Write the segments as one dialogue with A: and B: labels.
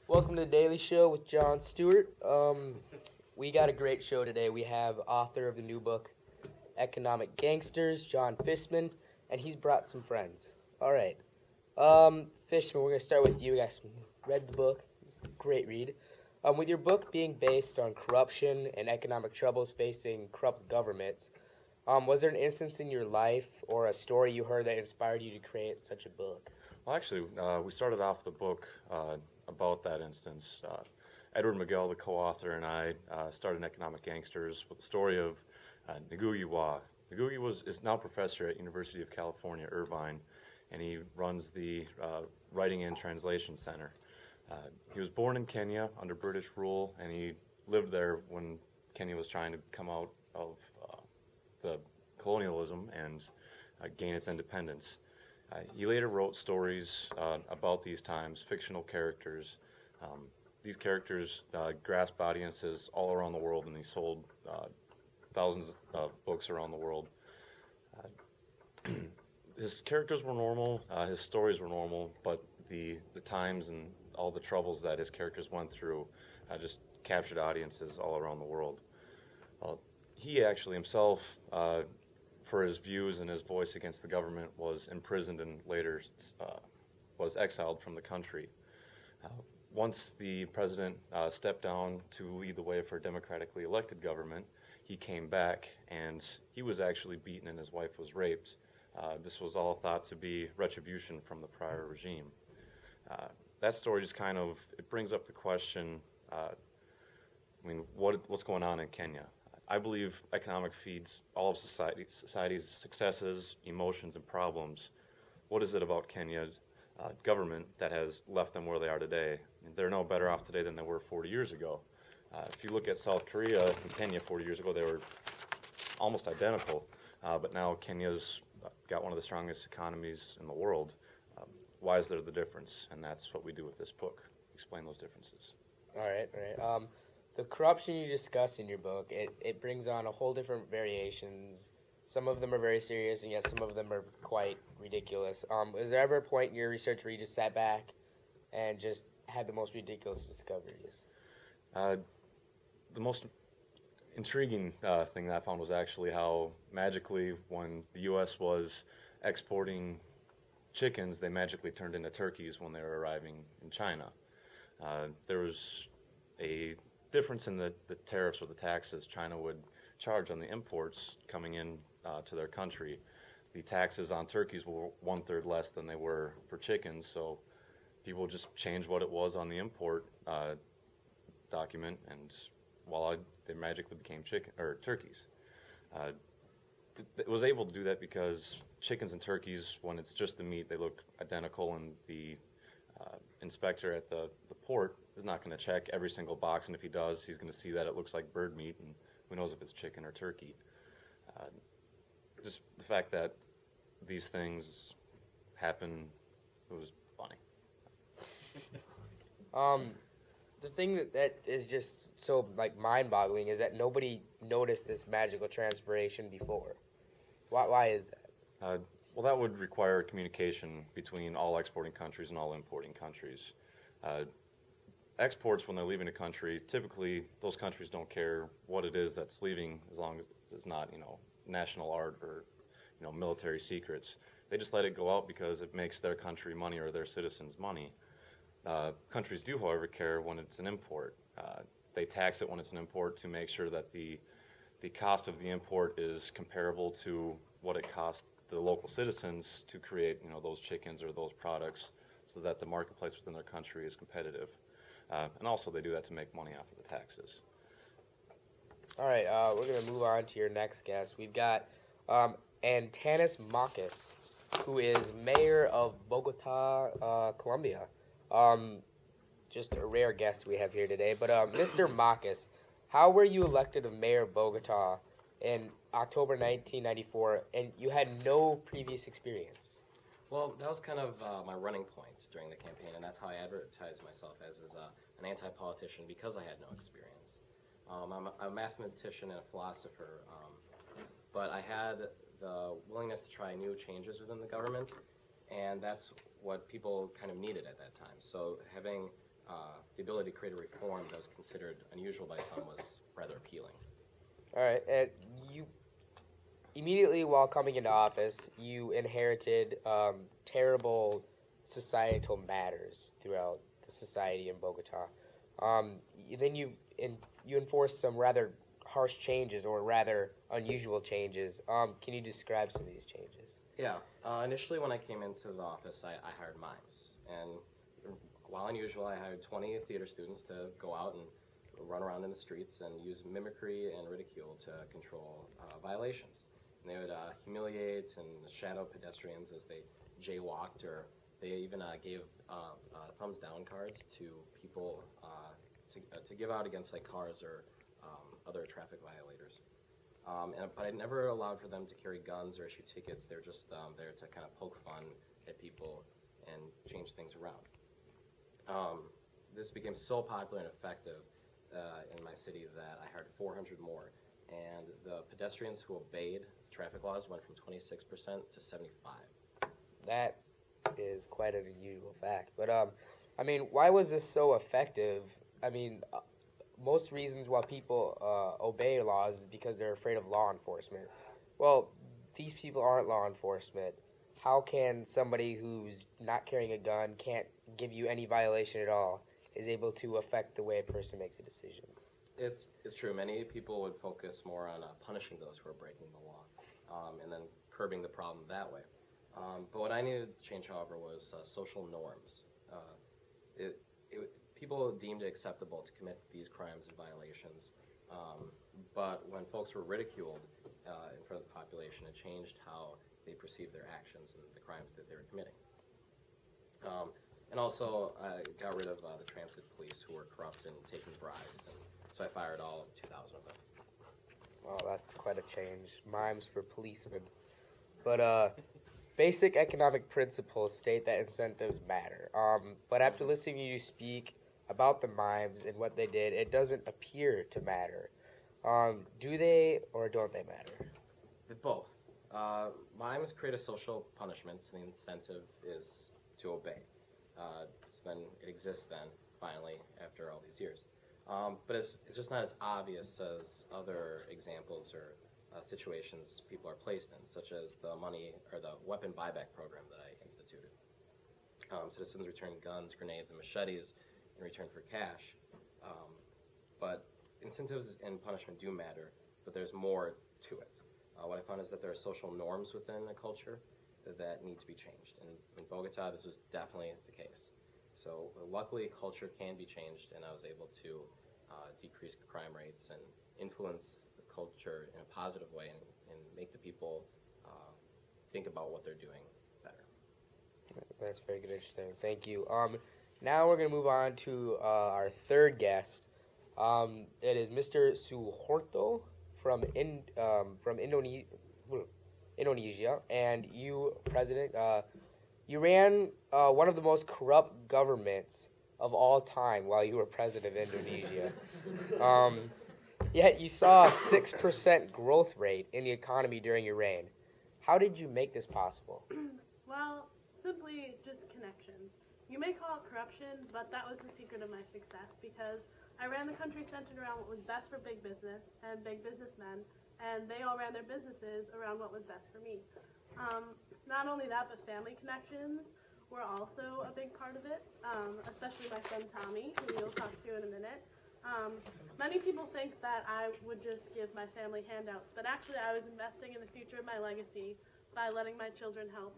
A: Welcome to the Daily Show with Jon Stewart. We got a great show today. We have author of the new book, Economic Gangsters, John Fishman, and he's brought some friends. All right. Fishman, we're going to start with you. You guys read the book. It's a great read. With your book being based on corruption and economic troubles facing corrupt governments, was there an instance in your life or a story you heard that inspired you to create such a book?
B: Well, actually, we started off the book about that instance. Edward Miguel, the co-author, and I started Economic Gangsters with the story of Ngugi Wa. Ngugi is now professor at University of California, Irvine, and he runs the Writing and Translation Center. He was born in Kenya under British rule, and he lived there when Kenya was trying to come out of the colonialism and gain its independence. He later wrote stories about these times, fictional characters. These characters grasped audiences all around the world, and he sold thousands of books around the world. His characters were normal, his stories were normal, but the times and all the troubles that his characters went through just captured audiences all around the world. He actually himself, for his views and his voice against the government, was imprisoned and later was exiled from the country. Once the president stepped down to lead the way for a democratically elected government, he came back, and he was actually beaten and his wife was raped. This was all thought to be retribution from the prior regime. That story just it brings up the question, what's going on in Kenya? I believe economic feeds all of society's successes, emotions, and problems. What is it about Kenya's government that has left them where they are today? They're no better off today than they were 40 years ago. If you look at South Korea and Kenya 40 years ago, they were almost identical. But now Kenya's got one of the strongest economies in the world. Why is there the difference? And that's what we do with this book, explain those differences.
A: All right. The corruption you discuss in your book, it brings on a whole different variations. Some of them are very serious, and yet some of them are quite ridiculous. Is there ever a point in your research where you just sat back and just had the most ridiculous discoveries?
B: The most intriguing thing that I found was actually how magically, when the U.S. was exporting chickens, they magically turned into turkeys when they were arriving in China. There was a difference in the tariffs or the taxes China would charge on the imports coming in to their country. The taxes on turkeys were 1/3 less than they were for chickens, so people just changed what it was on the import document, and voila, they magically became turkeys. It was able to do that because chickens and turkeys, when it's just the meat, they look identical, and the inspector at the port is not going to check every single box, and if he does, he's going to see that it looks like bird meat, and who knows if it's chicken or turkey. Just the fact that these things happen, it was funny.
A: The thing that is just so mind-boggling is that nobody noticed this magical transformation before. Why is that?
B: Well, that would require communication between all exporting countries and all importing countries. Exports, when they're leaving a country, typically those countries don't care what it is that's leaving, as long as it's not, national art or, military secrets. They just let it go out because it makes their country money or their citizens money. Countries do, however, care when it's an import. They tax it when it's an import to make sure that the cost of the import is comparable to what it costs the local citizens to create, those chickens or those products, so that the marketplace within their country is competitive. And also they do that to make money off of the taxes.
A: All right, we're going to move on to your next guest. We've got Antanas Makis, who is mayor of Bogota, Colombia. Just a rare guest we have here today. But Mr. Makis, how were you elected a mayor of Bogota in October 1994, and you had no previous experience?
C: Well, that was kind of my running points during the campaign, and that's how I advertised myself as an anti-politician, because I had no experience. I'm a mathematician and a philosopher, but I had the willingness to try new changes within the government, and that's what people kind of needed at that time. So having the ability to create a reform that was considered unusual by some was rather appealing.
A: All right, and you immediately while coming into office, you inherited terrible societal matters throughout the society in Bogota. Then you enforced some rather harsh changes, or rather unusual changes. Can you describe some of these changes?
C: Yeah. Initially, when I came into the office, I hired mimes. And while unusual, I hired 20 theater students to go out and run around in the streets and use mimicry and ridicule to control violations. And they would humiliate and shadow pedestrians as they jaywalked, or they even gave thumbs down cards to people to give out against like cars or other traffic violators. But I never allowed for them to carry guns or issue tickets. They're just there to kind of poke fun at people and change things around. This became so popular and effective in my city that I hired 400 more, and the pedestrians who obeyed traffic laws went from 26% to 75%.
A: That is quite an unusual fact. But I mean, why was this so effective? I mean, most reasons why people obey laws is because they're afraid of law enforcement. Well, these people aren't law enforcement. How can somebody who's not carrying a gun, can't give you any violation at all, is able to affect the way a person makes a decision?
C: It's true. Many people would focus more on punishing those who are breaking the law, and then curbing the problem that way. But what I needed to change, however, was social norms. People deemed it acceptable to commit these crimes and violations, but when folks were ridiculed in front of the population, it changed how they perceived their actions and the crimes that they were committing. And also, I got rid of the transit police who were corrupt and taking bribes, and so I fired all 2,000 of them.
A: Well, that's quite a change. Mimes for policemen. But basic economic principles state that incentives matter. But after listening to you speak about the mimes and what they did, it doesn't appear to matter. Do they or don't they matter?
C: Both. Mimes create a social punishment, so the incentive is to obey. So then it exists then, finally, after all these years. But it's just not as obvious as other examples or situations people are placed in, such as the money or the weapon buyback program that I instituted. Citizens return guns, grenades, and machetes in return for cash. But incentives and punishment do matter, but there's more to it. What I found is that there are social norms within a culture that need to be changed. And in Bogota, this was definitely the case. So luckily, culture can be changed, and I was able to decrease crime rates and influence the culture in a positive way and make the people think about what they're doing better.
A: That's very good, interesting. Thank you. Now we're going to move on to our third guest. It is Mr. Suharto from Indonesia, and you, President, you ran one of the most corrupt governments of all time while you were president of Indonesia. Yet you saw a 6% growth rate in the economy during your reign. How did you make this possible?
D: Well, simply just connections. You may call it corruption, but that was the secret of my success, because I ran the country centered around what was best for big business and big businessmen, and they all ran their businesses around what was best for me. Not only that, but family connections were also a big part of it, especially my son Tommy, who you'll talk to in a minute. Many people think that I would just give my family handouts, but actually I was investing in the future of my legacy by letting my children help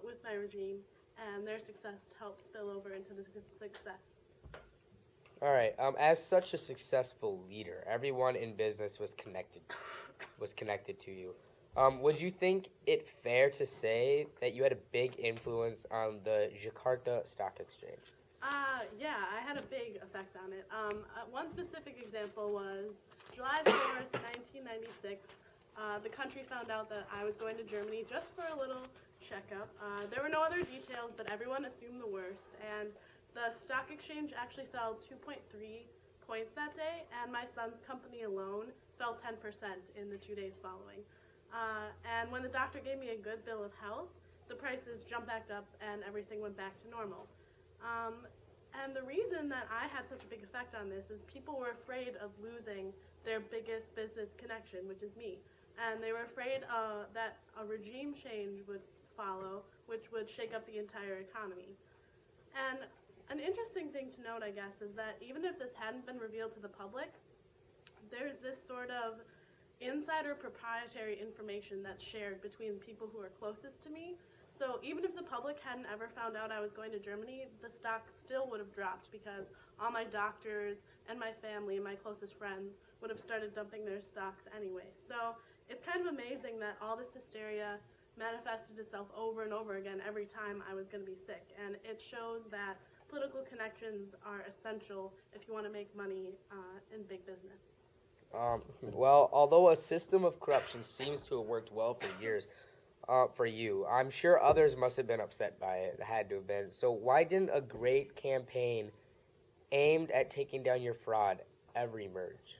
D: with my regime, and their success helped spill over into the success.
A: All right. As such a successful leader, everyone in business was connected to you. Would you think it fair to say that you had a big influence on the Jakarta Stock Exchange?
D: Yeah, I had a big effect on it. One specific example was July 4th, 1996. The country found out that I was going to Germany just for a little checkup. There were no other details, but everyone assumed the worst. And the stock exchange actually fell 2.3 points that day, and my son's company alone fell 10% in the 2 days following. And when the doctor gave me a good bill of health, the prices jumped back up and everything went back to normal. And the reason that I had such a big effect on this is people were afraid of losing their biggest business connection, which is me. And they were afraid that a regime change would follow, which would shake up the entire economy. And an interesting thing to note, I guess, is that even if this hadn't been revealed to the public, there's this sort of insider proprietary information that's shared between people who are closest to me. So even if the public hadn't ever found out I was going to Germany, the stock still would have dropped because all my doctors and my family and my closest friends would have started dumping their stocks anyway. So it's kind of amazing that all this hysteria manifested itself over and over again every time I was going to be sick. And it shows that political connections are essential if you want to make money in big business.
A: Well, although a system of corruption seems to have worked well for years, for you, I'm sure others must have been upset by it. Had to have been. So why didn't a great campaign aimed at taking down your fraud ever emerge?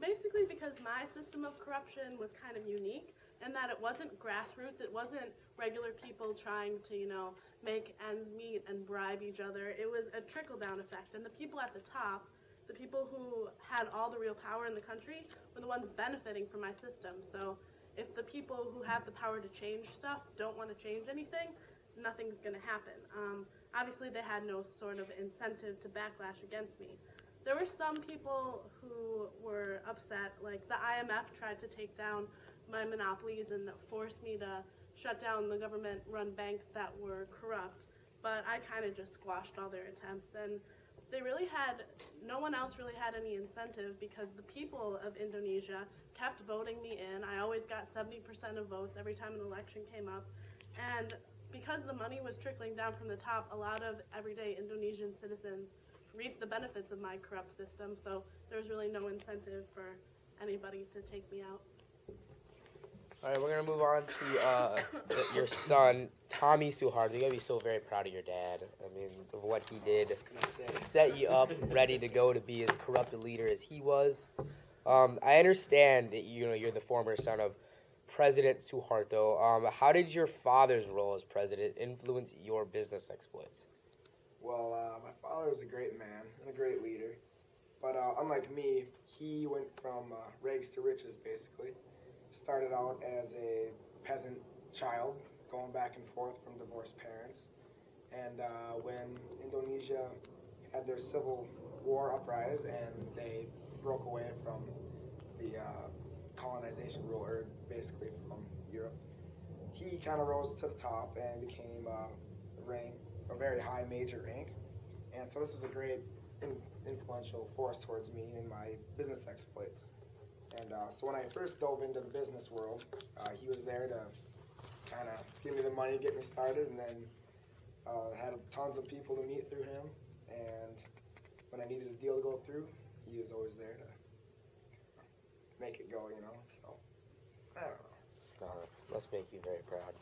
D: Basically because my system of corruption was kind of unique in that it wasn't grassroots. It wasn't regular people trying to, make ends meet and bribe each other. It was a trickle-down effect. And the people at the top, the people who had all the real power in the country, were the ones benefiting from my system. So if the people who have the power to change stuff don't want to change anything, nothing's going to happen. Obviously, they had no sort of incentive to backlash against me. There were some people who were upset, like the IMF tried to take down my monopolies and forced me to shut down the government-run banks that were corrupt, but I kind of just squashed all their attempts. And no one else really had any incentive because the people of Indonesia kept voting me in. I always got 70% of votes every time an election came up. And because the money was trickling down from the top, a lot of everyday Indonesian citizens reaped the benefits of my corrupt system, so there was really no incentive for anybody to take me out.
A: All right, we're going to move on to your son, Tommy Suharto. You're going to be so very proud of your dad. I mean, of what he did, set you up ready to go to be as corrupt a leader as he was. I understand that you're the former son of President Suharto. How did your father's role as president influence your business exploits?
E: Well, my father was a great man and a great leader, but unlike me, he went from rags to riches, basically. Started out as a peasant child, going back and forth from divorced parents, and when Indonesia had their civil war uprise and they broke away from the colonization rule, or basically from Europe, he kind of rose to the top and became a very high major rank. And so this was a great influential force towards me in my business exploits. And so when I first dove into the business world, he was there to kind of give me the money, get me started, and then had tons of people to meet through him. And when I needed a deal to go through, he was always there to make it go, So, I don't know.
A: Must make you very proud.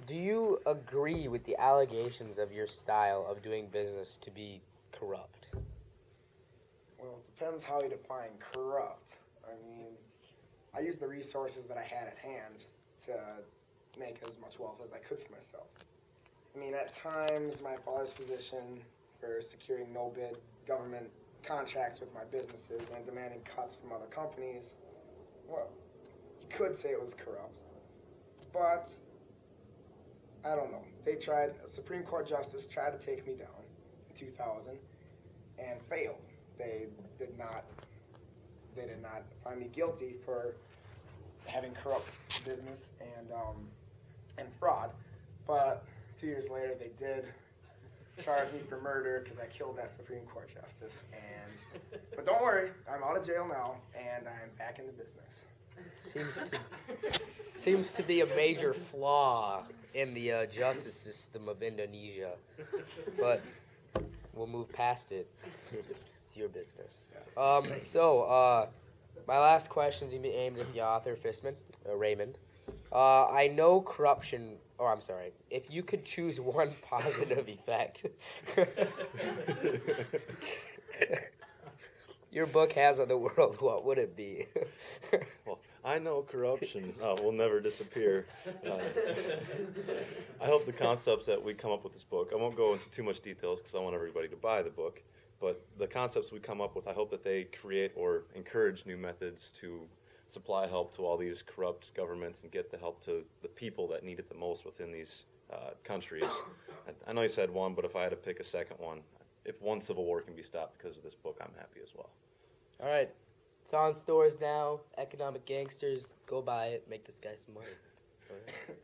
A: Do you agree with the allegations of your style of doing business to be corrupt?
E: Well, it depends how you define corrupt. I mean, I used the resources that I had at hand to make as much wealth as I could for myself. I mean, at times, my father's position for securing no-bid government contracts with my businesses and demanding cuts from other companies, well, you could say it was corrupt. But I don't know. A Supreme Court justice tried to take me down in 2000 and failed. They did not find me guilty for having corrupt business and fraud. But 2 years later, they did charge me for murder because I killed that Supreme Court justice. But don't worry, I'm out of jail now and I'm back in the business.
A: Seems to be a major flaw in the justice system of Indonesia, but we'll move past it. It's your business. My last question is aimed at the author, Raymond. I know corruption. Oh, I'm sorry. If you could choose one positive effect your book has on the world, what would it be?
B: Well,
F: I know corruption will never disappear. I hope the concepts that we come up with this book, I won't go into too much details because I want everybody to buy the book, but the concepts we come up with, I hope that they create or encourage new methods to supply help to all these corrupt governments and get the help to the people that need it the most within these countries. I know you said one, but if I had to pick a second one, if one civil war can be stopped because of this book, I'm happy as well.
A: All right. It's on stores now. Economic Gangsters. Go buy it. Make this guy some money. All right.